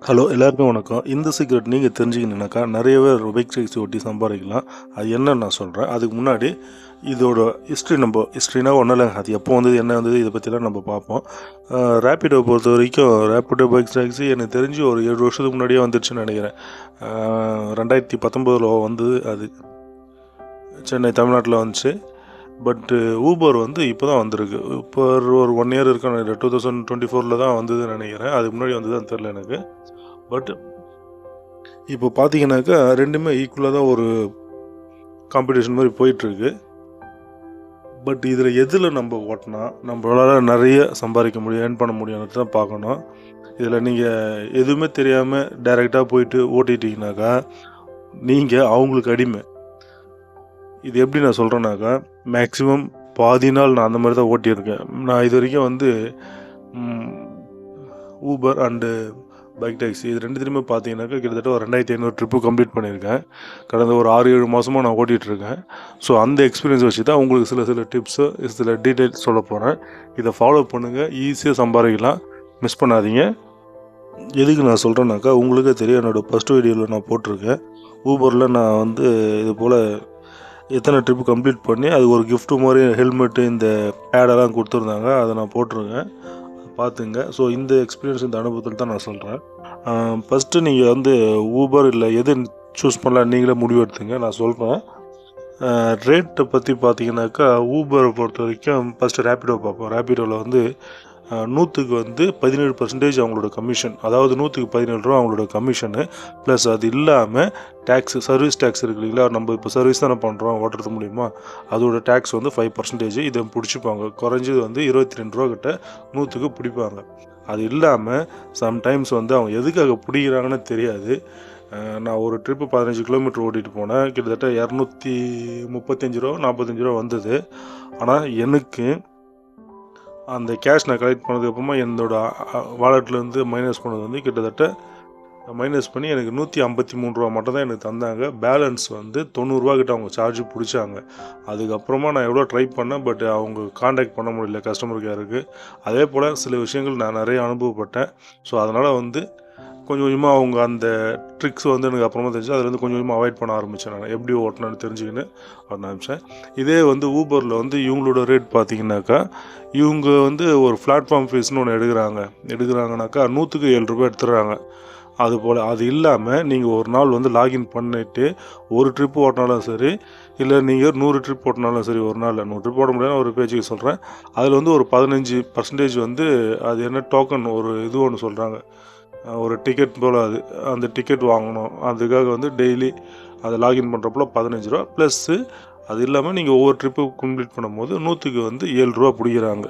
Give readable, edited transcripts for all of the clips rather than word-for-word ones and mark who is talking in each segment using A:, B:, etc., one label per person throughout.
A: Hello எல்லாருக்கும் வணக்கம். இந்த சீக்ரெட் நீங்கள் தெரிஞ்சுக்கணுன்னாக்கா நிறைய பேர் பைக் டேக்ஸி ஓட்டி சம்பாதிக்கலாம். அது என்னன்னு நான் சொல்கிறேன். அதுக்கு முன்னாடி இதோட ஹிஸ்ட்ரினா ஒன்றும் இல்லைங்க. அது எப்போ வந்தது என்ன வந்தது இதை பற்றிலாம் நம்ம பார்ப்போம். ரேப்பிடோ பொறுத்த வரைக்கும் ரேப்பிடோ பைக் டேக்ஸி எனக்கு தெரிஞ்சு ஒரு 7 வருஷத்துக்கு முன்னாடியே வந்துடுச்சுன்னு நினைக்கிறேன். 2019 வந்தது. அது சென்னை தமிழ்நாட்டில் வந்துச்சு. பட்டு ஊபர் வந்து இப்போ தான் வந்திருக்கு. இப்போ ஒரு 1 இயர் இருக்கான 2024 தான் வந்ததுன்னு நினைக்கிறேன். அதுக்கு முன்னாடி வந்ததுன்னு தெரில எனக்கு. பட் இப்போ பார்த்தீங்கன்னாக்கா ரெண்டுமே ஈக்குவலாக தான் ஒரு காம்படிஷன் மாதிரி போயிட்டுருக்கு. பட் இதில் எதில் நம்ம ஓட்டினா நம்மளால் நிறைய சம்பாதிக்க முடியும், ஏர்ன் பண்ண முடியும்னு தான் பார்க்கணும். இதில் நீங்கள் எதுவுமே தெரியாமல் டைரெக்டாக போயிட்டு ஓட்டிட்டிங்கனாக்கா நீங்கள் அவங்களுக்கு அடிமை. இது எப்படி நான் சொல்கிறேன்னாக்கா, மேக்ஸிமம் பாதி நாள் நான் அந்த மாதிரி தான் ஓட்டியிருக்கேன். நான் இது வரைக்கும் வந்து ஊபர் அண்டு பைக் டாக்ஸி இது ரெண்டுத்துலையுமே பார்த்தீங்கன்னாக்கா கிட்டத்தட்ட ஒரு 2500 ட்ரிப்பு கம்ப்ளீட் பண்ணியிருக்கேன். கடந்த ஒரு 6-7 மாதமாக நான் ஓட்டிகிட்ருக்கேன். ஸோ அந்த எக்ஸ்பீரியன்ஸ் வச்சு தான் உங்களுக்கு சில டிப்ஸு சில டீட்டெயில்ஸ் சொல்ல போகிறேன். இதை ஃபாலோ பண்ணுங்கள், ஈஸியாக சம்பாதிக்கலாம், மிஸ் பண்ணாதீங்க. எதுக்கு நான் சொல்கிறேன்னாக்கா, உங்களுக்கே தெரியும் என்னோடய ஃபஸ்ட் வீடியோவில் நான் போட்டிருக்கேன். ஊபரில் நான் வந்து இது போல் எத்தனை ட்ரிப்பு கம்ப்ளீட் பண்ணி அது ஒரு கிஃப்ட்டு மாதிரி ஹெல்மெட்டு இந்த பேடெல்லாம் கொடுத்துருந்தாங்க. அதை நான் போட்டிருக்கேன், பார்த்துங்க. ஸோ இந்த எக்ஸ்பீரியன்ஸ் இந்த அனுபவத்தில் தான் நான் சொல்கிறேன். ஃபஸ்ட்டு நீங்கள் வந்து ஊபர் இல்லை எது சூஸ் பண்ணலாம் நீங்களே முடிவு எடுத்துங்க. நான் சொல்கிறேன். ரேட்டை பற்றி பார்த்தீங்கன்னாக்கா ஊபரை பொறுத்த வரைக்கும் ஃபஸ்ட்டு ரேப்பிடோ பார்ப்போம். ரேப்பிடோவில் வந்து 100க்கு வந்து 17% அவங்களோட கமிஷன், அதாவது 100க்கு 17 ரூபா அவங்களோட கமிஷனு. ப்ளஸ் அது இல்லாமல் டேக்ஸு, சர்வீஸ் டேக்ஸ் இருக்கு இல்லைங்களா, நம்ம இப்போ சர்வீஸ் தானே பண்ணுறோம் ஓட்டுறது மூலிமா, அதோட டேக்ஸ் வந்து 5% இதை பிடிச்சிப்பாங்க. குறைஞ்சது வந்து 22 ரூபா கிட்ட 100க்கு பிடிப்பாங்க. அது இல்லாமல் சம்டைம்ஸ் வந்து அவங்க எதுக்காக பிடிக்கிறாங்கன்னு தெரியாது. நான் ஒரு ட்ரிப்பு 15 கிலோமீட்டர் ஓட்டிகிட்டு போனேன். கிட்டத்தட்ட 235 ரூபா 45 ரூபா வந்தது. ஆனால் எனக்கு அந்த கேஷ் நான் கலெக்ட் பண்ணதுக்கப்புறமா என்னோடய வாலெட்லேருந்து மைனஸ் பண்ணது வந்து கிட்டத்தட்ட மைனஸ் பண்ணி எனக்கு 153 ரூபா மட்டும் தான் எனக்கு தந்தாங்க. பேலன்ஸ் வந்து 90 ரூபா கிட்ட அவங்க சார்ஜ் பிடிச்சாங்க. அதுக்கப்புறமா நான் எவ்வளோ ட்ரை பண்ணேன், பட் அவங்க காண்டாக்ட் பண்ண முடியல கஸ்டமர் கேருக்கு. அதே போல் சில விஷயங்கள் நான் நிறைய அனுபவப்பட்டேன். ஸோ அதனால் வந்து கொஞ்சம் கொஞ்சமாக அவங்க அந்த ட்ரிக்ஸ் வந்து எனக்கு அப்புறமா தெரிஞ்சு அதுலேருந்து கொஞ்சம் கொஞ்சமாக அவாய்ட் பண்ண ஆரம்பித்தேன். நான் எப்படி ஓட்டணும்னு தெரிஞ்சுக்கின்னு ஆரம்பித்தேன். இதே வந்து ஊபரில் வந்து இவங்களோட ரேட் பார்த்தீங்கன்னாக்கா, இவங்க வந்து ஒரு பிளாட்ஃபார்ம் ஃபீஸ்னு ஒன்று எடுக்கிறாங்கனாக்கா 100க்கு 7 ரூபா எடுத்துடுறாங்க. அதுபோல் அது இல்லாமல் நீங்கள் ஒரு நாள் வந்து லாகின் பண்ணிவிட்டு ஒரு ட்ரிப்பு ஓட்டினாலும் சரி, இல்லை நீங்கள் 100 ட்ரிப் ஓட்டினாலும் சரி, ஒரு நாளில் 100 ட்ரிப் ஓட முடியாது, ஒரு பேஜுக்கு சொல்கிறேன். அதில் வந்து ஒரு 15% வந்து அது என்ன டோக்கன் ஒரு இது ஒன்று சொல்கிறாங்க, ஒரு டிக்கெட் போல். அந்த டிக்கெட் வாங்கணும். அதுக்காக வந்து டெய்லி அதை லாகின் பண்ணுறப்போ 15 ரூபா ப்ளஸ்ஸு அது இல்லாமல் நீங்கள் ஒவ்வொரு ட்ரிப்பு கம்ப்ளீட் பண்ணும்போது 100க்கு வந்து 7 ரூபா பிடிக்கிறாங்க.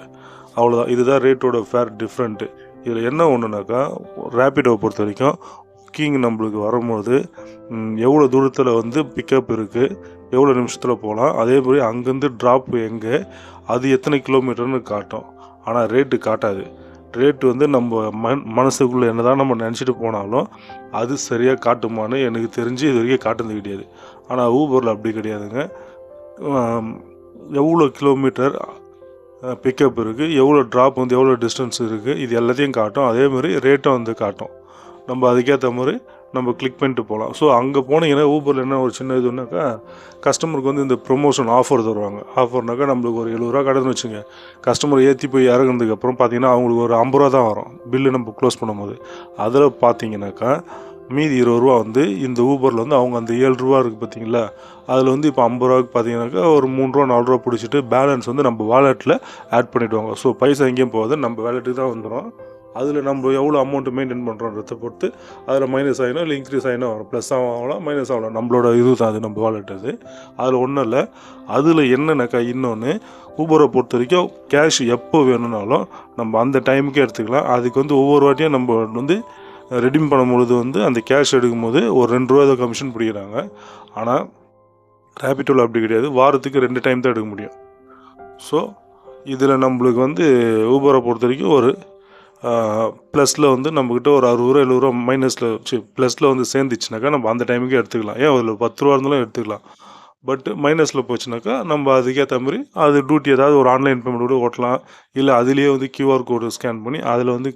A: அவ்வளோதான். இதுதான் ரேட்டோட ஃபேர் டிஃப்ரெண்ட்டு. இதில் என்ன ஒன்றுனாக்கா, ரேப்பிடோவை பொறுத்த வரைக்கும் புக்கிங் நம்மளுக்கு வரும்போது எவ்வளோ தூரத்தில் வந்து பிக்கப் இருக்குது, எவ்வளோ நிமிஷத்தில் போகலாம், அதே மாதிரி அங்கேருந்து ட்ராப் எங்கே, அது எத்தனை கிலோமீட்டர்னு காட்டும். ஆனால் ரேட்டு காட்டாது. ரேட்டு வந்து நம்ம மனசுக்குள்ளே என்ன தான் நம்ம நினச்சிட்டு போனாலும் அது சரியாக காட்டுமான்னு எனக்கு தெரிஞ்சு இது வரைக்கும் காட்டுறது கிடையாது. ஆனால் ஊபரில் அப்படி கிடையாதுங்க. எவ்வளோ கிலோமீட்டர் பிக்கப் இருக்குது, எவ்வளோ ட்ராப் வந்து எவ்வளோ டிஸ்டன்ஸ் இருக்குது, இது எல்லாத்தையும் காட்டும். அதேமாதிரி ரேட்டும் வந்து காட்டும். நம்ம அதுக்கேற்ற மாதிரி நம்ம கிளிக் பண்ணிட்டு போகலாம். ஸோ அங்கே போனீங்கன்னா ஊபரில் என்ன ஒரு சின்ன இதுனாக்கா, கஸ்டமருக்கு வந்து இந்த ப்ரொமோஷன் ஆஃபர் தருவாங்க. ஆஃபர்னாக்கா நம்மளுக்கு ஒரு 70 ரூபா கடைன்னு வச்சுங்க, கஸ்டமர் ஏற்றி போய் இறங்குனதுக்கப்புறம் பார்த்தீங்கன்னா அவங்களுக்கு ஒரு 50 ரூபா தான் வரும் பில்லு நம்ம க்ளோஸ் பண்ணும்போது. அதில் பார்த்தீங்கன்னாக்கா மீதி 20 ரூபா வந்து இந்த ஊபரில் வந்து அவங்க அந்த 7 ரூபா இருக்குது பார்த்தீங்களா, அதில் வந்து இப்போ 50 ரூபாய்க்கு பார்த்தீங்கன்னாக்கா ஒரு 3 ரூபா 4 ரூபா பிடிச்சிட்டு பேலன்ஸ் வந்து நம்ம வாலெட்டில் ஆட் பண்ணிவிடுவாங்க. ஸோ பைசா எங்கேயும் போகாது, நம்ம வேலெட்டுக்கு தான் வந்துடும். அதில் நம்ம எவ்வளோ அமௌண்ட்டு மெயின்டைன் பண்ணுறோன்றதை பொறுத்து அதில் மைனஸ் ஆகினா இல்லை இன்க்ரீஸ் ஆகினா வரும். ப்ளஸ் ஆகலாம், மைனஸ் ஆகலாம், நம்மளோட இது தான் அது, நம்ம வாலெட் அது. அதில் ஒன்றும் இல்லை. அதில் என்னென்னாக்கா இன்னொன்று, ஊபரை பொறுத்த வரைக்கும் கேஷ் எப்போ வேணும்னாலும் நம்ம அந்த டைமுக்கே எடுத்துக்கலாம். அதுக்கு வந்து ஒவ்வொரு வாட்டியும் நம்ம வந்து ரெடீம் பண்ணும்பொழுது வந்து அந்த கேஷ் எடுக்கும்போது ஒரு 2 ரூபா ஏதோ கமிஷன் பிடிக்கிறாங்க. ஆனால் ரேப்பிடோவில் அப்படி கிடையாது, வாரத்துக்கு 2 டைம் தான் எடுக்க முடியும். ஸோ இதில் நம்மளுக்கு வந்து ஊபரை பொறுத்த வரைக்கும் ஒரு ப்ளஸில் வந்து நம்மக்கிட்ட ஒரு 60 ரூபா 70 ரூபா மைனஸில் ப்ளஸில் வந்து சேர்ந்துச்சுனாக்கா நம்ம அந்த டைமுக்கே எடுத்துக்கலாம். ஏன் அதில் 10 ரூபா இருந்தாலும் எடுத்துக்கலாம். பட் மைனஸில் போச்சுனாக்கா நம்ம அதுக்கேற்ற மாதிரி அது டியூட்டி ஏதாவது ஒரு ஆன்லைன் பேமெண்ட் கூட ஓட்டலாம், இல்லை அதுலேயே வந்து QR கோடு ஸ்கேன் பண்ணி அதில் வந்து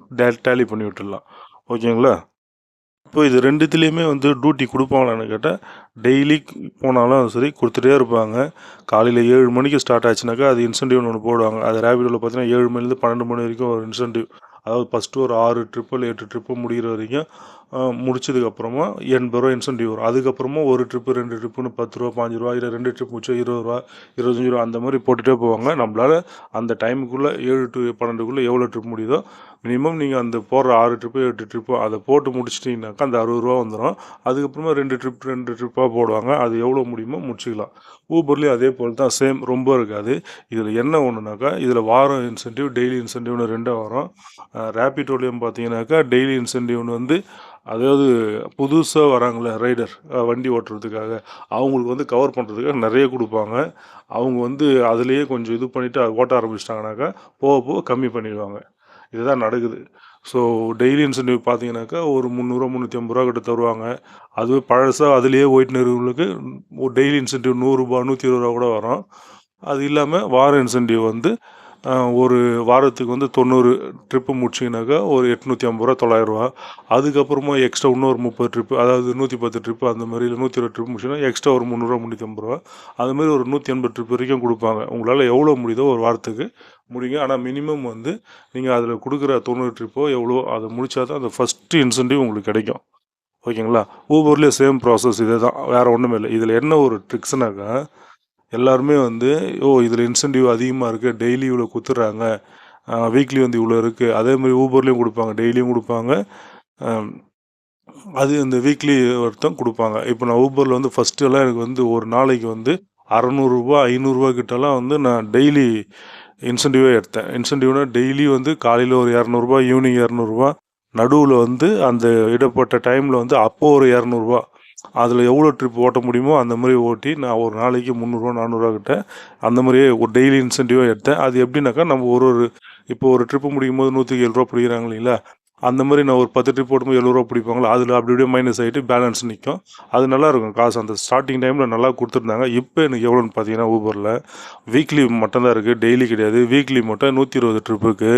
A: டேலி பண்ணி விட்டுடலாம். ஓகேங்களா? இப்போ இது 2த்துலேயுமே வந்து டியூட்டி குடுப்பாங்களான்னு கேட்டா, டெய்லி போனாலும் சரி குடுத்துட்டே இருப்பாங்க. காலையில 7 மணிக்கு ஸ்டார்ட் ஆச்சுனாக்கா, அது இன்சென்டிவ்னு ஒண்ணு போடுவாங்க. அது ரேபிடோல பார்த்தீங்கன்னா 7 மணிலேருந்து 12 மணி வரைக்கும் ஒரு இன்சென்டிவ். அதாவது ஃபஸ்ட்டு ஒரு 6 ட்ரிப்போ இல்ல 8 ட்ரிப்போ முடிகிற வரைக்கும் முடிச்சதுக்கப்புறமா ரூ. 80 இன்சென்டிவ் வரும். அதுக்கப்புறமா 1 ட்ரிப்பு, 2 ட்ரிப்புன்னு ரூ. 10 ரூ. 5 இல்ல 2 ட்ரிப் முடிச்சா ரூ. 20 ரூ. 25 அந்த மாரி போட்டுட்டே போவாங்க. நம்மளால அந்த டைமுக்குள்ள 7 டு 12க்குள்ள எவ்வளோ ட்ரிப் முடியுதோ, மினிமம் நீங்கள் அந்த போடுற 6 ட்ரிப்போ 8 ட்ரிப்போ அதை போட்டு முடிச்சிட்டிங்கனாக்கா அந்த ரூ. 60 வந்துடும். அதுக்கப்புறமா 2 ட்ரிப்பாக போடுவாங்க. அது எவ்வளோ முடியுமோ முடிச்சுக்கலாம். ஊபர்லேயும் அதே போல் தான், சேம், ரொம்ப இருக்காது. இதில் என்ன ஒன்றுனாக்கா, இதில் வாரம் இன்சென்டிவ், டெய்லி இன்சென்டிவ்னு 2 வரும். ரேபிடோலையும் பார்த்தீங்கன்னாக்கா டெய்லி இன்சென்டிவ்னு வந்து, அதாவது புதுசாக வராங்களே ரைடர், வண்டி ஓட்டுறதுக்காக, அவங்களுக்கு வந்து கவர் பண்ணுறதுக்காக நிறைய கொடுப்பாங்க. அவங்க வந்து அதுலேயே கொஞ்சம் இது பண்ணிவிட்டு ஓட்ட ஆரம்பிச்சிட்டாங்கனாக்கா போக போக கம்மி பண்ணிடுவாங்க. இதுதான் நடக்குது. ஸோ டெய்லி இன்சென்டிவ் பார்த்தீங்கன்னாக்கா ஒரு ரூ. 300 ரூ. 350 கிட்ட தருவாங்க. அதுவே பழசா அதிலேயே போயிட்டுன்னு இருக்கிறவங்களுக்கு ஒரு டெய்லி இன்சென்டிவ் ரூ. 100 ரூ. 120 கூட வரும். அது இல்லாமல் வார இன்சென்டிவ் வந்து ஒரு வாரத்துக்கு வந்து 90 ட்ரிப்பு முடிச்சிங்கனாக்கா ஒரு ரூ. 850 ரூ. 900. அதுக்கப்புறமா எக்ஸ்ட்ரா இன்னொரு 30 ட்ரிப்பு, அதாவது 110 ட்ரிப்பு அந்த மாதிரி, இல்லை 120 ட்ரிப் முடிச்சுன்னா எக்ஸ்ட்ரா ஒரு ரூ. 300 350. அது மாதிரி ஒரு 180 ட்ரிப் வரைக்கும் கொடுப்பாங்க. உங்களால் எவ்வளோ முடியுதோ ஒரு வாரத்துக்கு முடியுங்க. ஆனால் மினிமம் வந்து நீங்கள் அதில் கொடுக்குற 90 ட்ரிப்போ எவ்வளோ அதை முடித்தா தான் அந்த ஃபஸ்ட்டு இன்சென்டிவ் உங்களுக்கு கிடைக்கும். ஓகேங்களா? ஊபர்லேயே சேம் ப்ராசஸ் இதே தான், வேறு ஒன்றுமே இல்லை. இதில் என்ன ஒரு ட்ரிக்ஸ்னாக்கா, எல்லாருமே வந்து இதில் இன்சென்டிவ் அதிகமாக இருக்குது, டெய்லி இவ்வளோ குத்துறாங்க, வீக்லி வந்து இவ்வளோ இருக்குது, அதே மாதிரி ஊபர்லேயும் கொடுப்பாங்க, டெய்லியும் கொடுப்பாங்க, அது இந்த வீக்லி ஒருத்தம் கொடுப்பாங்க. இப்போ நான் ஊபரில் வந்து ஃபஸ்ட்டெல்லாம் எனக்கு வந்து ஒரு நாளைக்கு வந்து ரூ. 500 கிட்டலாம் வந்து நான் டெய்லி இன்சென்டிவே எடுத்தேன். இன்சென்டிவ்னா டெய்லி வந்து காலையில் ஒரு ரூ. 200, ஈவினிங் ரூ. 200, நடுவில் வந்து அந்த இடப்பட்ட டைமில் வந்து அப்போது ஒரு ரூ. 200. அதில் எவ்வளோ ட்ரிப் ஓட்ட முடியுமோ அந்த மாதிரி ஓட்டி நான் ஒரு நாளைக்கு ரூ. 300 400 கிட்ட அந்த மாதிரியே ஒரு டெய்லி இன்சென்டிவாக எடுத்தேன். அது எப்படின்னாக்கா, நம்ம இப்போ ஒரு ட்ரிப்பு முடிக்கும் போது 107 பிடிக்கிறாங்க இல்லைங்களா, அந்த மாதிரி நான் ஒரு 10 ட்ரிப் போடும்போது 70 பிடிப்பாங்களா, அதில் அப்படி அப்படியே மைனஸ் ஆகிட்டு பேலன்ஸ் நிற்கும். அது நல்லாயிருக்கும் காசு. அந்த ஸ்டார்டிங் டைமில் நல்லா கொடுத்துருந்தாங்க. இப்போ எனக்கு எவ்வளோன்னு பார்த்தீங்கன்னா, ஊபரில் வீக்லி மட்டும்தான் இருக்குது, டெய்லி கிடையாது. வீக்லி மட்டும் 120 ட்ரிப்புக்கு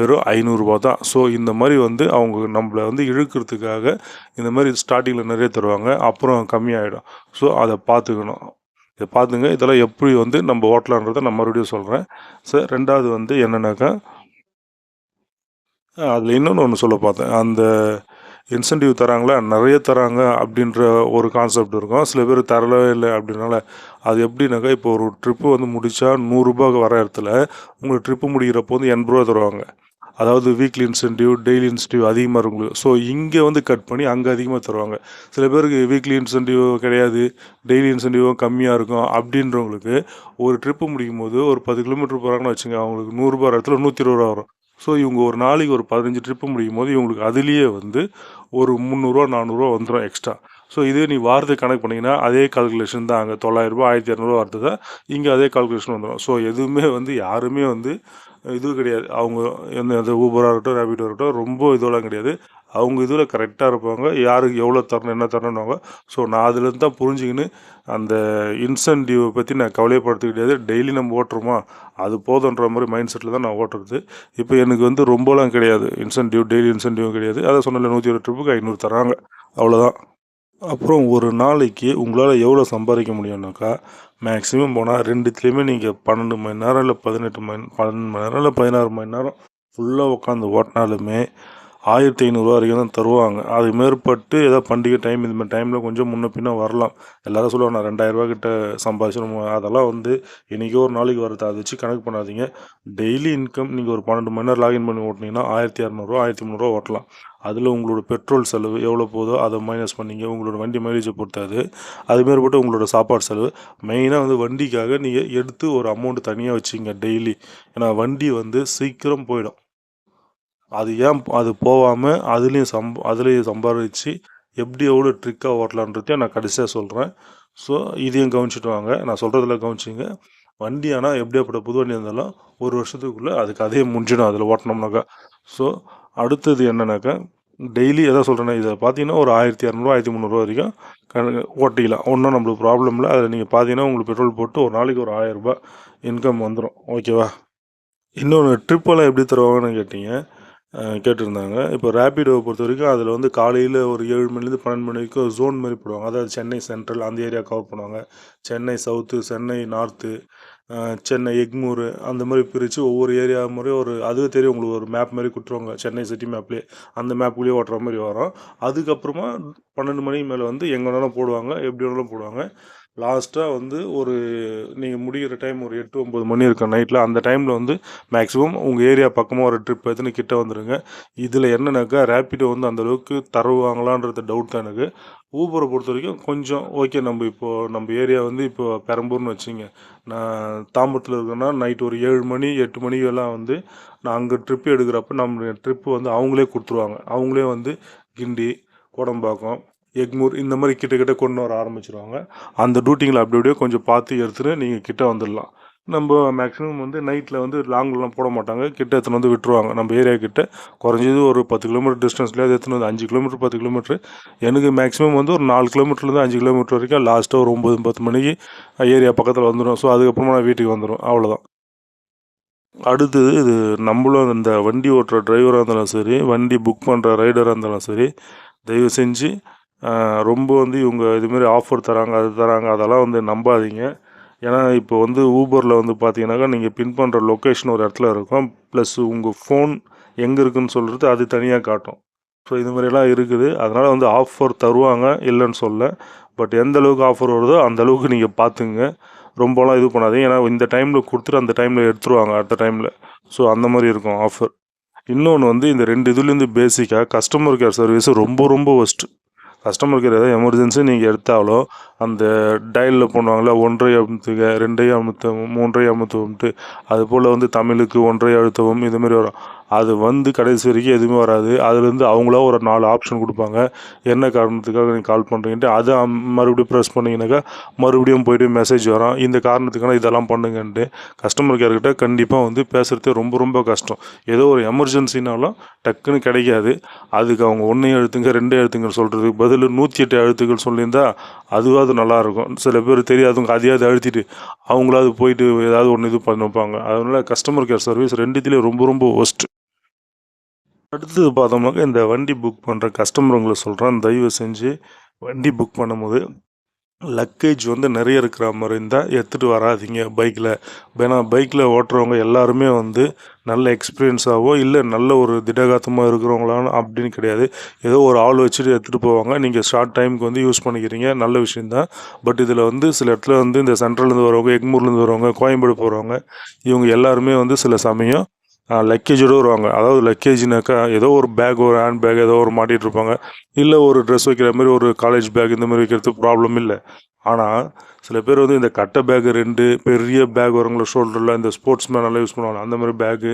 A: வெறும் ரூ. 500 தான். ஸோ இந்த மாதிரி வந்து அவங்க நம்மளை வந்து இழுக்கிறதுக்காக இந்த மாதிரி ஸ்டார்டிங்கில் நிறைய தருவாங்க, அப்புறம் கம்மியாயிடும். ஸோ அதை பார்த்துக்கணும். இதை பார்த்துங்க. இதெல்லாம் எப்படி வந்து நம்ம ஓட்டலான்றதை நான் மறுபடியும் சொல்கிறேன். சார், 2வது வந்து என்னென்னாக்கா, அதில் இன்னொன்று ஒன்று சொல்ல பார்த்தேன். அந்த இன்சென்டிவ் தராங்களா, நிறைய தராங்க அப்படின்ற ஒரு கான்செப்ட் இருக்கும். சில பேர் தரவே இல்லை அப்படின்னால, அது எப்படின்னாக்கா, இப்போ ஒரு ட்ரிப்பு வந்து முடித்தா ரூ. 100 வர இடத்துல உங்களுக்கு ட்ரிப்பு முடிகிறப்போ வந்து ரூ. 80 தருவாங்க. அதாவது வீக்லி இன்சென்டிவ், டெய்லி இன்சென்டிவ் அதிகமாக இருக்கும் உங்களுக்கு. ஸோ இங்கே வந்து கட் பண்ணி அங்கே அதிகமாக தருவாங்க. சில பேருக்கு வீக்லி இன்சென்டிவ் கிடையாது, டெய்லி இன்சென்டிவும் கம்மியாக இருக்கும். அப்படின்றவங்களுக்கு ஒரு ட்ரிப்பு முடிக்கும்போது ஒரு 10 கிலோமீட்டர் போகிறாங்கன்னு வச்சுங்க, அவங்களுக்கு ரூ. 100 இடத்துல ரூ. 120 வரும். ஸோ இவங்க ஒரு நாளைக்கு ஒரு 15 ட்ரிப்பு முடிக்கும்போது இவங்களுக்கு அதுலேயே வந்து ஒரு ரூ. 300 400 வந்துடும் எக்ஸ்ட்ரா. ஸோ இதே நீ வாரத்துக்கு கணக்கு பண்ணிங்கன்னா அதே கால்குலேஷன் தான். அங்கே ரூ. 900 1200 வரது தான் இங்கே அதே கால்குலேஷன் வந்துடும். ஸோ எதுவுமே வந்து யாருமே வந்து இது கிடையாது. அவங்க அந்த ஊபராக இருக்கட்டும், ரேபிடோ இருக்கட்டும், ரொம்ப இதெல்லாம் கிடையாது. அவங்க இதில் கரெக்டாக இருப்பாங்க. யாருக்கு எவ்வளோ தரணும், என்ன தரணுன்னுவாங்க. ஸோ நான் அதுலேருந்து தான் புரிஞ்சுக்கின்னு அந்த இன்சென்டிவை பற்றி நான் கவலைப்படுறது கிடையாது. டெய்லி நம்ம ஓட்டுறோமா, அது போதுன்ற மாதிரி மைண்ட் செட்டில் தான் நான் ஓட்டுறது. இப்போ எனக்கு வந்து ரொம்பலாம் கிடையாது இன்சென்டிவ், டெய்லி இன்சென்டிவும் கிடையாது. அதை சொன்னல 120 ட்ரிப்புக்கு 500 தராங்க, அவ்வளோதான். அப்புறம் ஒரு நாளைக்கு உங்களால் எவ்வளோ சம்பாதிக்க முடியும்னாக்கா, மேக்ஸிமம் போனால் 2த்துலேயுமே நீங்கள் 12 மணி நேரம் இல்லை 18 மணி நேரம் இல்லை 16 மணி நேரம் ஃபுல்லாக உட்காந்து ஓட்டினாலுமே ரூ. 1500 வரைக்கும் தான் தருவாங்க. அது மேற்பட்டு ஏதோ பண்டிகை டைம் இந்த மாதிரி டைமில் கொஞ்சம் முன்ன பின்ன வரலாம். எல்லோரும் சொல்லுவாங்க நான் 2000 கிட்ட சம்பாதிச்சோம். அதெல்லாம் வந்து இன்றைக்கி ஒரு நாளைக்கு வருது, அதை வச்சு கணக்கு பண்ணாதீங்க. டெய்லி இன்கம் நீங்கள் ஒரு 12 மணி நேரம் லாகின் பண்ணி ஓட்டினீங்கன்னா ரூ. 1200 1300 ஓட்டலாம். அதில் உங்களோட பெட்ரோல் செலவு எவ்வளோ போதோ அதை மைனஸ் பண்ணிங்க. உங்களோட வண்டி மைலேஜை பொறுத்தாது. அதுமாரிப்பட்டு உங்களோட சாப்பாடு செலவு, மெயினாக வந்து வண்டிக்காக நீங்கள் எடுத்து ஒரு அமௌண்ட் தனியாக வச்சுங்க டெய்லி. ஏன்னா வண்டி வந்து சீக்கிரம் போயிடும். அது ஏன் அது போகாமல் அதுலேயும் சம்பாதிச்சு எப்படி எவ்வளோ ட்ரிக்காக ஓட்டலான்றதையும் நான் கடைசியாக சொல்கிறேன். ஸோ இதையும் கவனிச்சிட்டு வாங்க. நான் சொல்கிறதில் கவனிச்சிங்க. வண்டி ஆனால் எப்படியாப்பட்ட புது வண்டி இருந்தாலும் ஒரு வருஷத்துக்குள்ளே அதுக்கு அதே முடிஞ்சிடும் அதில் ஓட்டினோம்னாக்கா. ஸோ அடுத்தது என்னன்னாக்கா, டெய்லி எதாவது சொல்கிறேன்னா, இதை பார்த்தீங்கன்னா ஒரு 1200 1300 வரைக்கும் ஓட்டிக்கலாம். ஒன்றும் நம்மளுக்கு ப்ராப்ளம் இல்லை. அதில் நீங்கள் பார்த்தீங்கன்னா உங்களுக்கு பெட்ரோல் போட்டு ஒரு நாளைக்கு ஒரு ரூ. 1000 இன்கம் வந்துடும். ஓகேவா? இன்னொன்று, ட்ரிப்பெல்லாம் எப்படி தருவாங்கன்னு கேட்டிங்க. கேட்டிருந்தாங்க. இப்போ ரேப்பிடோவை பொறுத்த வரைக்கும் அதில் வந்து காலையில் ஒரு 7 மணிலேருந்து 12 மணி வரைக்கும் ஜோன் மாதிரி போடுவாங்க. அதாவது சென்னை சென்ட்ரல் அந்த ஏரியா கவர் பண்ணுவாங்க. சென்னை சவுத்து, சென்னை நார்த்து, சென்னை எக்மூர் அந்த மாதிரி பிரித்து ஒவ்வொரு ஏரியா மாதிரி அதுவே தெரியும் உங்களுக்கு, ஒரு மேப் மாதிரி கொடுத்துருவாங்க. சென்னை சிட்டி மேப்லேயே அந்த மேப்லேயே ஓட்டுற மாதிரி வரும். அதுக்கப்புறமா 12 மணிக்கு மேலே வந்து எங்கே வேணாலும் போடுவாங்க, எப்படி வேணாலும் போடுவாங்க. லாஸ்ட்டாக வந்து நீங்கள் முடிகிற டைம் ஒரு 8, 9 மணி இருக்கும் நைட்டில். அந்த டைமில் வந்து மேக்ஸிமம் உங்கள் ஏரியா பக்கமாக ஒரு ட்ரிப் எடுத்துன்னு கிட்ட வந்துடுங்க. இதில் என்னன்னாக்கா ரேப்பிடோ வந்து அந்தளவுக்கு தருவாங்களான்றது டவுட் தான் எனக்கு. ஊபரை பொறுத்த வரைக்கும் கொஞ்சம் ஓகே. நம்ம ஏரியா வந்து இப்போ பெரம்பூர்னு வச்சுங்க, நான் தாம்பரத்தில் இருக்கேன்னா நைட் ஒரு 7 மணி 8 மணிக்கெல்லாம் வந்து நான் அங்கே ட்ரிப்பு எடுக்கிறப்ப நம்மளுடைய ட்ரிப்பு வந்து அவங்களே கொடுத்துருவாங்க. அவங்களே வந்து கிண்டி, கோடம்பாக்கம், எக்மூர் இந்த மாதிரி கிட்ட கொண்டு வர ஆரம்பிச்சிருவாங்க. அந்த டூட்டிங்களை அப்படி அப்படியே கொஞ்சம் பார்த்து எடுத்துகிட்டு நீங்கள் கிட்ட வந்துடலாம். நம்ம மேக்ஸிமம் வந்து நைட்டில் வந்து லாங்லாம் போட மாட்டாங்க, கிட்ட எடுத்துன்னு வந்து விட்டுருவாங்க. நம்ம ஏரியா கிட்ட குறைஞ்சது ஒரு 10 கிலோமீட்டர் டிஸ்டன்ஸ்லேயே எடுத்துன்னு வந்து 5 கிலோமீட்டர் 10 கிலோமீட்டர், எனக்கு மேக்ஸிமம் வந்து ஒரு 4 கிலோமீட்டர்லேருந்து 5 கிலோமீட்டர் வரைக்கும் லாஸ்ட்டாக ஒரு 9, 10 மணிக்கு ஏரியா பக்கத்தில் வந்துடும். ஸோ அதுக்கப்புறமா நான் வீட்டுக்கு வந்துடும். அவ்வளோதான். அடுத்தது இது நம்மளும் இந்த வண்டி ஓட்டுற டிரைவராக இருந்தாலும் சரி, வண்டி புக் பண்ணுற ரைடராக இருந்தாலும் சரி, தயவு செஞ்சு ரொம்ப வந்து இவங்க இதுமாரி ஆஃபர் தராங்க, அது தராங்க, அதெல்லாம் வந்து நம்பாதீங்க. ஏன்னா இப்போ வந்து ஊபரில் வந்து பார்த்தீங்கன்னாக்கா நீங்கள் பின் பண்ணுற லொக்கேஷன் ஒரு இடத்துல இருக்கும், ப்ளஸ் உங்கள் ஃபோன் எங்கே இருக்குதுன்னு சொல்கிறது அது தனியாக காட்டும். ஸோ இது மாதிரிலாம் இருக்குது. அதனால் வந்து ஆஃபர் தருவாங்க, இல்லைன்னு சொல்ல. பட் எந்த அளவுக்கு ஆஃபர் வருதோ அந்த அளவுக்கு நீங்கள் பார்த்துங்க. ரொம்பலாம் இது பண்ணாதீங்க. ஏன்னா இந்த டைமில் கொடுத்துட்டு அந்த டைமில் எடுத்துருவாங்க அடுத்த டைமில். ஸோ அந்த மாதிரி இருக்கும் ஆஃபர். இன்னொன்று வந்து இந்த 2 இதுலேருந்து பேசிக்காக கஸ்டமர் கேர் சர்வீஸ் ரொம்ப ரொம்ப ஒஸ்ட்டு. கஸ்டமர் கேர் ஏதாவது எமர்ஜென்சி நீங்கள் எடுத்தாலும் அந்த டயலில் பண்ணுவாங்களா, 1 அமுத்துக, 2 அமுத்தவும், 3 அமுத்தவும்ட்டு, அது போல் வந்து தமிழுக்கு 1 அழுத்தவும், இதுமாரி வரும். அது வந்து கடைசி வரைக்கும் எதுவுமே வராது. அதுலேருந்து அவங்களா ஒரு 4 ஆப்ஷன் கொடுப்பாங்க, என்ன காரணத்துக்காக நீங்கள் கால் பண்ணுறீங்கன்ட்டு. அதை மறுபடியும் ப்ரெஸ் பண்ணிங்கனாக்கா மறுபடியும் போய்ட்டு மெசேஜ் வரும், இந்த காரணத்துக்கான இதெல்லாம் பண்ணுங்கன்ட்டு. கஸ்டமர் கேர்கிட்ட கண்டிப்பாக வந்து பேசுகிறது ரொம்ப ரொம்ப கஷ்டம். ஏதோ ஒரு எமர்ஜென்சினாலும் டக்குன்னு கிடைக்காது. அதுக்கு அவங்க 1 எழுத்துங்க 2 எழுத்துங்கன்னு சொல்கிறதுக்கு பதில் 108 எழுத்துக்கள் சொல்லியிருந்தா அதுவாவது நல்லாயிருக்கும். சில பேர் தெரியாதவங்க அதையாவது அழுத்திட்டு அவங்களாவது போயிட்டு ஏதாவது ஒன்று இது பண்ண வைப்பாங்க. அதனால் கஸ்டமர் கேர் சர்வீஸ் 2த்துலேயும் ரொம்ப ரொம்ப ஒஸ்ட்டு. அடுத்தது பார்த்தோம்னாக்கா இந்த வண்டி புக் பண்ணுற கஸ்டமருங்களை சொல்கிறேன், தயவு செஞ்சு வண்டி புக் பண்ணும்போது லக்கேஜ் வந்து நிறைய இருக்கிற மாதிரி இருந்தால் எடுத்துகிட்டு வராதிங்க பைக்கில். ஏன்னா பைக்கில் ஓட்டுறவங்க எல்லாருமே வந்து நல்ல எக்ஸ்பீரியன்ஸாகவோ இல்லை நல்ல ஒரு திடகாத்தமாக இருக்கிறவங்களான்னு அப்படின்னு கிடையாது. ஏதோ ஒரு ஆள் வச்சுட்டு எடுத்துகிட்டு போவாங்க. நீங்கள் ஷார்ட் டைமுக்கு வந்து யூஸ் பண்ணிக்கிறீங்க, நல்ல விஷயந்தான். பட் இதில் வந்து சில இடத்துல வந்து இந்த சென்ட்ரல்லேருந்து வரவங்க, எக்மூர்லேருந்து வரவங்க, கோயம்பேடு போகிறவங்க, இவங்க எல்லாருமே வந்து சில சமயம் லக்கேஜோடு வருவாங்க. அதாவது லக்கேஜ்னாக்கா ஏதோ ஒரு பேக், ஒரு ஹேண்ட் பேக் ஏதோ ஒரு மாட்டிகிட்டு இருப்பாங்க, இல்லை ஒரு ட்ரெஸ் வைக்கிற மாதிரி ஒரு காலேஜ் பேக் இந்த மாதிரி வைக்கிறதுக்கு ப்ராப்ளம் இல்லை. ஆனால் சில பேர் வந்து இந்த கட்டை பேக்கு 2 பெரிய பேக் வருங்கள ஷோல்டரில், இந்த ஸ்போர்ட்ஸ் மேனெல்லாம் யூஸ் பண்ணுவாங்க, அந்த மாதிரி பேக்கு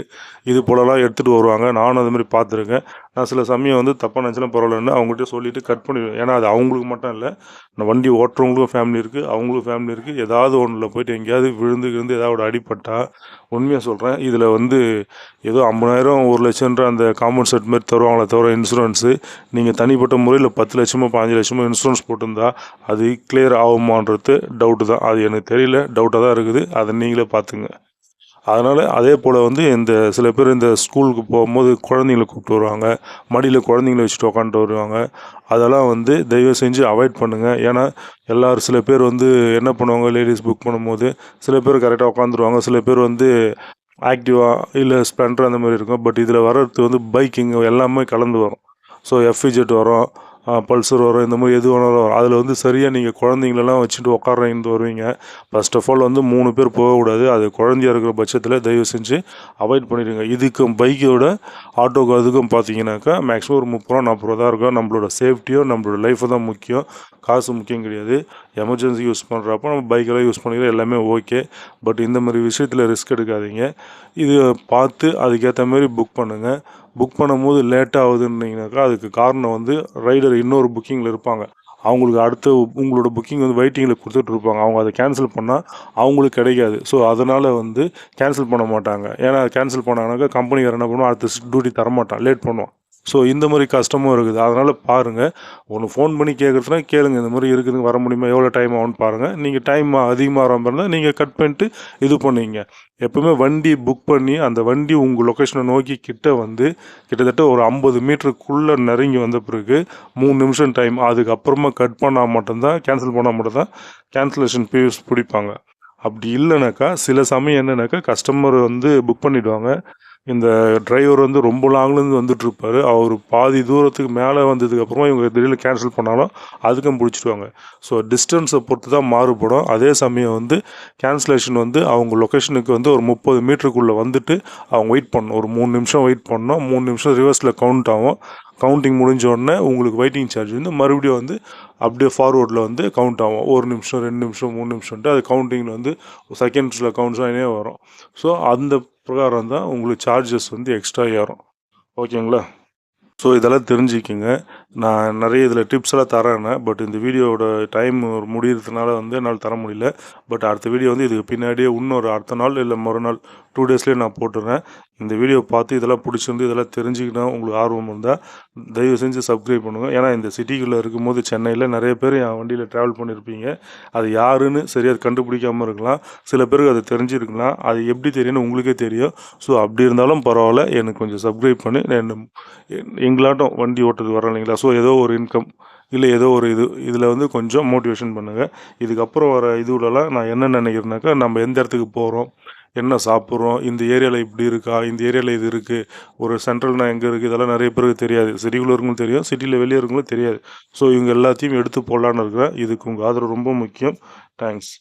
A: இது போலலாம் எடுத்துகிட்டு வருவாங்க. நானும் அது மாதிரி பார்த்துருக்கேன். நான் சில சமயம் வந்து தப்பாக நினச்சாலும் பரவாயில்லன்னு அவங்ககிட்ட சொல்லிவிட்டு கட் பண்ணிடுவேன். ஏன்னா அது அவங்களுக்கு மட்டும் இல்லை, நான் வண்டி ஓட்டுறவங்களுக்கும் ஃபேமிலி இருக்குது, அவங்களுக்கும் ஃபேமிலி இருக்குது. ஏதாவது ஒன்றில் போய்ட்டு எங்கேயாவது விழுந்து ஏதாவது அடிப்பட்டால், உண்மையாக சொல்கிறேன், இதில் வந்து ஏதோ 50,000 1,00,000 அந்த காம்பன்சேட் மாதிரி தருவாங்களே தவிர இன்சூரன்ஸு, நீங்கள் தனிப்பட்ட முறையில் 10 லட்சமோ 15 லட்சமோ இன்சூரன்ஸ் போட்டிருந்தா அது கிளியர் ஆகுமான்றது டவுட்டு தான். அது எனக்கு தெரியல, டவுட்டாக தான் இருக்குது. அதை நீங்களே பார்த்துங்க. அதனால் அதே போல் வந்து சில பேர் இந்த ஸ்கூலுக்கு போகும்போது குழந்தைங்கள கூப்பிட்டு வருவாங்க, மடியில் குழந்தைங்கள வச்சுட்டு உக்காந்துட்டு வருவாங்க. அதெல்லாம் வந்து தயவு செஞ்சு அவாய்ட் பண்ணுங்கள். ஏன்னா சில பேர் வந்து என்ன பண்ணுவாங்க, லேடிஸ் புக் பண்ணும்போது சில பேர் கரெக்டாக உட்காந்துருவாங்க, சில பேர் வந்து ஆக்டிவா இல்லை ஸ்ப்ளெண்டர் அந்த மாதிரி இருக்கும். பட் இதில் வர்றது வந்து பைக்கிங் எல்லாமே கலந்து வரும். ஸோ எஃப்இஜெட் வரும், பல்சர் வரும், இந்த மாதிரி எது வேணாலும் வரும். அதில் வந்து சரியாக நீங்கள் குழந்தைங்களெல்லாம் வச்சுட்டு உட்கார்றீங்கன்னு வருவீங்க. ஃபர்ஸ்ட் ஆஃப் ஆல் வந்து 3 பேர் போகக்கூடாது. அது குழந்தையாக இருக்கிற பட்சத்தில் தயவு செஞ்சு அவாய்ட் பண்ணிடுங்க. இதுக்கும் பைக்கோட ஆட்டோக்கு அதுக்கும் பார்த்தீங்கன்னாக்கா மேக்ஸிமம் ஒரு 30 ரூபா 40 ரூபா தான் இருக்கும். நம்மளோட சேஃப்டியோ நம்மளோட லைஃபை தான் முக்கியம், காசு முக்கியம் கிடையாது. எமர்ஜென்சி யூஸ் பண்ணுறப்போ நம்ம பைக்கெல்லாம் யூஸ் பண்ணிக்கலாம், எல்லாமே ஓகே. பட் இந்த மாதிரி விஷயத்தில் ரிஸ்க் எடுக்காதீங்க. இது பார்த்து அதுக்கேற்ற மாதிரி புக் பண்ணுங்கள். புக் பண்ணும்போது லேட் ஆகுதுன்னீங்கனாக்கா அதுக்கு காரணம் வந்து ரைடர் இன்னொரு புக்கிங்கில் இருப்பாங்க. அவங்களுக்கு அடுத்து உங்களோட புக்கிங் வந்து வெயிட்டிங்கில் கொடுத்துட்டு இருப்பாங்க. அவங்க அதை கேன்சல் பண்ணால் அவங்களுக்கு கிடைக்காது. ஸோ அதனால் வந்து கேன்சல் பண்ண மாட்டாங்க. ஏன்னா கேன்சல் பண்ணாங்கனாக்கா கம்பெனிக்காரர் என்ன பண்ணுவோம், அடுத்த டியூட்டி தரமாட்டான், லேட் பண்ணுவான். ஸோ இந்த மாதிரி கஷ்டமும் இருக்குது. அதனால் பாருங்கள், ஒன்று ஃபோன் பண்ணி கேட்குறதுனா கேளுங்க, இந்த மாதிரி இருக்குதுங்க, வர முடியுமா, எவ்வளோ டைம் ஆகும்னு பாருங்கள். நீங்கள் டைம் அதிகமாக இருந்தால் நீங்கள் கட் பண்ணிட்டு இது பண்ணிங்க. எப்போவுமே வண்டி புக் பண்ணி அந்த வண்டி உங்கள் லொக்கேஷனை நோக்கி கிட்ட வந்து கிட்டத்தட்ட ஒரு 50 மீட்டருக்குள்ளே நெருங்கி வந்த பிறகு 3 நிமிஷம் டைம், அதுக்கப்புறமா கட் பண்ணால் மட்டும்தான், கேன்சல் பண்ணால் மட்டும்தான் கேன்சலேஷன் ஃபீஸ் பிடிப்பாங்க. அப்படி இல்லைனாக்கா சில சமயம் என்னன்னாக்கா கஸ்டமர் வந்து புக் பண்ணிவிடுவாங்க, இந்த டிரைவர் வந்து ரொம்ப லாங்லேருந்து வந்துட்டுருப்பார், அவர் பாதி தூரத்துக்கு மேலே வந்ததுக்கப்புறமா இவங்க திடீர்னு கேன்சல் பண்ணாலும் அதுக்கும் பிடிச்சிடுவாங்க. ஸோ டிஸ்டன்ஸை பொறுத்து தான் மாறுபடும். அதே சமயம் வந்து கேன்சலேஷன் வந்து அவங்க லொக்கேஷனுக்கு வந்து ஒரு 30 மீட்டருக்குள்ளே வந்துட்டு அவங்க வெயிட் பண்ணணும். ஒரு 3 நிமிஷம் வெயிட் பண்ணணும். 3 நிமிஷம் ரிவர்ஸில் கவுண்ட் ஆகும். கவுண்டிங் முடிஞ்ச உடனே உங்களுக்கு வெயிட்டிங் சார்ஜ் வந்து மறுபடியும் வந்து அப்படியே ஃபார்வர்டில் வந்து கவுண்ட் ஆகும். 1 நிமிஷம், 2 நிமிஷம், 3 நிமிஷம்ட்டு அது கவுண்டிங்கில் வந்து செகண்ட்ஸில் கவுண்ட்ஸ் ஆகினே வரும். ஸோ அந்த பிரகாரம் தான் உங்களுக்கு சார்ஜஸ் வந்து எக்ஸ்ட்ரா ஏறும். ஓகேங்களா? ஸோ இதெல்லாம் தெரிஞ்சுக்கிங்க. நான் நிறைய இதில் டிப்ஸ் எல்லாம் தரேன். பட் இந்த வீடியோவோட டைம் முடியறதுனால வந்து என்னால் தர முடியல. பட் அடுத்த வீடியோ வந்து இதுக்கு பின்னாடியே இன்னொரு அடுத்த நாள் இல்லை மறுநாள் 2 டேஸ்லேயே நான் போட்டுறேன். இந்த வீடியோ பார்த்து இதெல்லாம் பிடிச்சிருந்து இதெல்லாம் தெரிஞ்சுக்கிட்டா உங்களுக்கு ஆர்வம் இருந்தால் தயவு செஞ்சு சப்ஸ்கிரைப் பண்ணுங்கள். ஏன்னா இந்த சிட்டிக்குள்ளே இருக்கும்போது சென்னையில் நிறைய பேர் என் வண்டியில் ட்ராவல் பண்ணியிருப்பீங்க. அது யாருன்னு சரியாக கண்டுபிடிக்காமல் இருக்கலாம். சில பேருக்கு அது தெரிஞ்சிருக்கலாம். அது எப்படி தெரியும்னு உங்களுக்கே தெரியும். ஸோ அப்படி இருந்தாலும் பரவாயில்ல, எனக்கு கொஞ்சம் சப்ஸ்கிரைப் பண்ணி எங்களாட்டம் வண்டி ஓட்டுறதுக்கு வரேன் இல்லைங்களா? ஸோ ஏதோ ஒரு இன்கம் இல்லை ஏதோ ஒரு இதில் வந்து கொஞ்சம் மோட்டிவேஷன் பண்ணுங்கள். இதுக்கப்புறம் வர இதுலலாம் நான் என்ன நினைக்கிறேன்னாக்கா, நம்ம எந்த இடத்துக்கு போகிறோம், என்ன சாப்பிட்றோம், இந்த ஏரியாவில் இப்படி இருக்கா, இந்த ஏரியாவில் இது இருக்குது, ஒரு சென்ட்ரல்னா எங்கே இருக்குது, இதெல்லாம் நிறைய பேருக்கு தெரியாது. சிட்டிக்குள்ளே இருக்கவங்களும் தெரியும், சிட்டியில் வெளியே இருக்கவங்களும் தெரியாது. ஸோ இவங்க எல்லாத்தையும் எடுத்து போடலான்னு இருக்கிறேன். இதுக்கு உங்கள் ஆதரவு ரொம்ப முக்கியம். தேங்க்ஸ்.